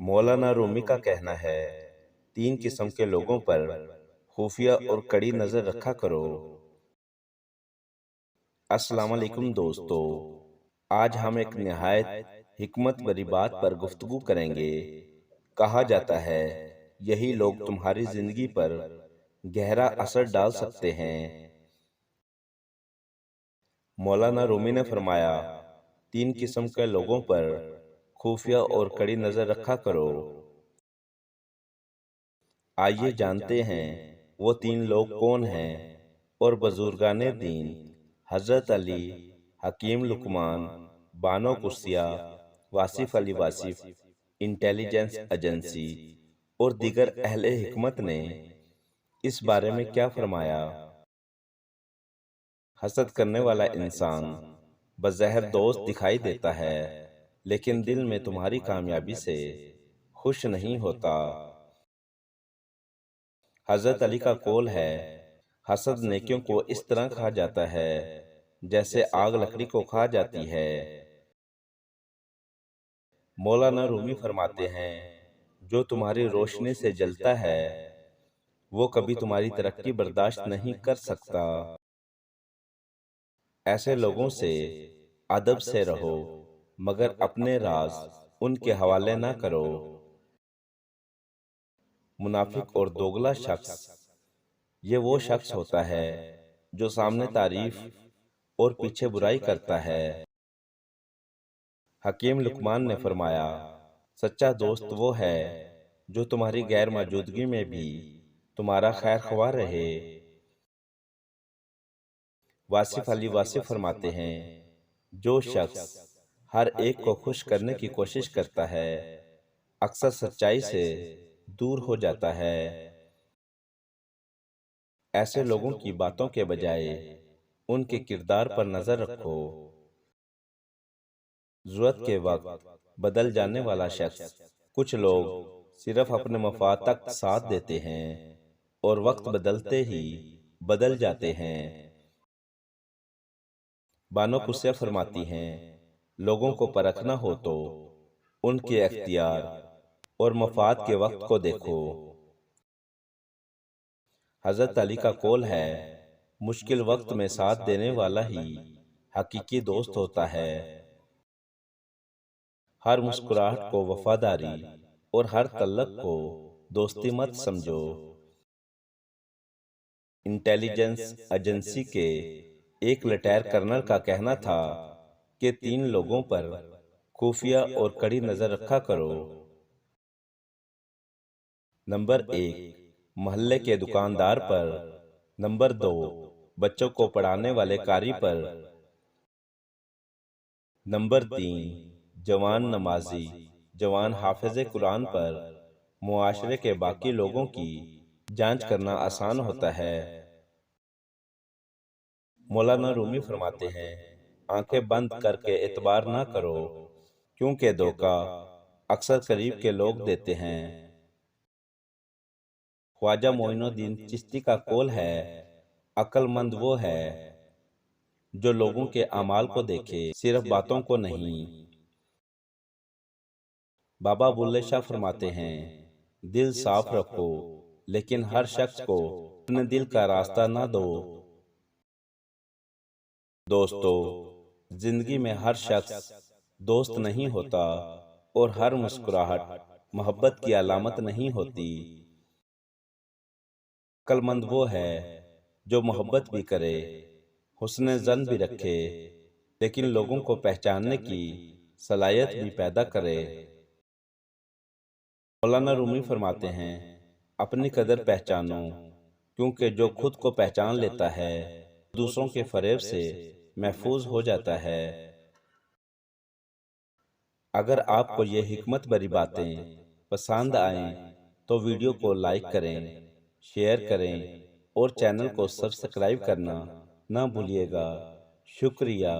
مولانا رومی کا کہنا ہے، 3 قسم کے لوگوں پر خفیہ اور کڑی نظر رکھا کرو۔ السلام علیکم دوستو، آج ہم ایک نہایت حکمت بری بات پر گفتگو کریں گے۔ کہا جاتا ہے یہی لوگ تمہاری زندگی پر گہرا اثر ڈال سکتے ہیں۔ مولانا رومی نے فرمایا، 3 قسم کے لوگوں پر خفیہ اور کڑی نظر رکھا کرو۔ آئیے جانتے ہیں وہ 3 لوگ کون ہیں اور بزرگان دین حضرت علی، حکیم لقمان، بانو قدسیہ، واصف علی واصف، انٹیلیجنس ایجنسی اور دیگر اہل حکمت نے اس بارے میں کیا فرمایا۔ حسد کرنے والا انسان بظاہر دوست دکھائی دیتا ہے، لیکن دل میں تمہاری کامیابی سے خوش نہیں ہوتا۔ حضرت علی کا قول ہے، حسد نیکیوں کو اس طرح کھا جاتا ہے جیسے آگ لکڑی کو کھا جاتی ہے۔ مولانا رومی فرماتے ہیں، جو تمہاری روشنی سے جلتا ہے وہ کبھی تمہاری ترقی برداشت نہیں کر سکتا۔ ایسے لوگوں سے ادب سے رہو، مگر اپنے راز ان کے حوالے نہ کرو۔ منافق اور دوگلا شخص، یہ وہ شخص ہوتا ہے جو سامنے تعریف اور پیچھے برائی کرتا ہے۔ حکیم لقمان نے فرمایا، سچا دوست وہ ہے جو تمہاری غیر موجودگی میں بھی تمہارا خیر خواہ رہے۔ واصف علی واصف فرماتے ہیں، جو شخص ہر ایک کو خوش کرنے کی کوشش کرتا ہے اکثر سچائی سے دور ہو جاتا ہے۔ ایسے لوگوں کی باتوں کے بجائے ان کے کردار پر نظر رکھو۔ ضرورت کے وقت بدل جانے والا شخص، کچھ لوگ صرف اپنے مفاد تک ساتھ دیتے ہیں اور وقت بدلتے ہی بدل جاتے ہیں۔ بانو قدسیہ فرماتی ہیں، لوگوں کو پرکھنا ہو تو ان کے اختیار اور مفاد کے وقت کو دیکھو۔ حضرت علی کا قول ہے، مشکل وقت میں ساتھ دینے والا ہی حقیقی دوست ہوتا ہے۔ ہر مسکراہٹ کو وفاداری اور ہر تعلق کو دوستی مت سمجھو۔ انٹیلیجنس ایجنسی کے ایک ریٹائر کرنل کا کہنا تھا کہ 3 لوگوں پر خفیہ اور کڑی نظر رکھا کرو۔ نمبر 1، محلے کے دکاندار پر۔ نمبر 2، بچوں کو پڑھانے والے قاری پر۔ نمبر 3، جوان نمازی، جوان حافظ قرآن پر۔ معاشرے کے باقی لوگوں کی جانچ کرنا آسان ہوتا ہے۔ مولانا رومی فرماتے ہیں، آنکھیں بند کر کے اعتبار نہ کرو، کیونکہ دھوکہ اکثر قریب کے لوگ دیتے ہیں۔ خواجہ معین الدین چشتی کا قول ہے، عقل مند وہ ہے جو لوگوں کے اعمال کو دیکھے، صرف باتوں کو نہیں۔ بابا بلے شاہ فرماتے ہیں، دل صاف رکھو لیکن ہر شخص کو اپنے دل کا راستہ نہ دو۔ دوستو، زندگی میں ہر شخص دوست نہیں ہوتا اور ہر مسکراہٹ محبت کی علامت نہیں ہوتی۔ عقل مند وہ ہے جو محبت بھی کرے، حسن ظن بھی رکھے، لیکن لوگوں کو پہچاننے کی صلاحیت بھی پیدا کرے۔ مولانا رومی فرماتے ہیں، اپنی قدر پہچانو، کیونکہ جو خود کو پہچان لیتا ہے دوسروں کے فریب سے محفوظ ہو جاتا ہے۔ اگر آپ کو یہ حکمت بری باتیں پسند آئیں تو ویڈیو کو لائک کریں، شیئر کریں اور چینل کو سبسکرائب کرنا نہ بھولیے گا۔ شکریہ۔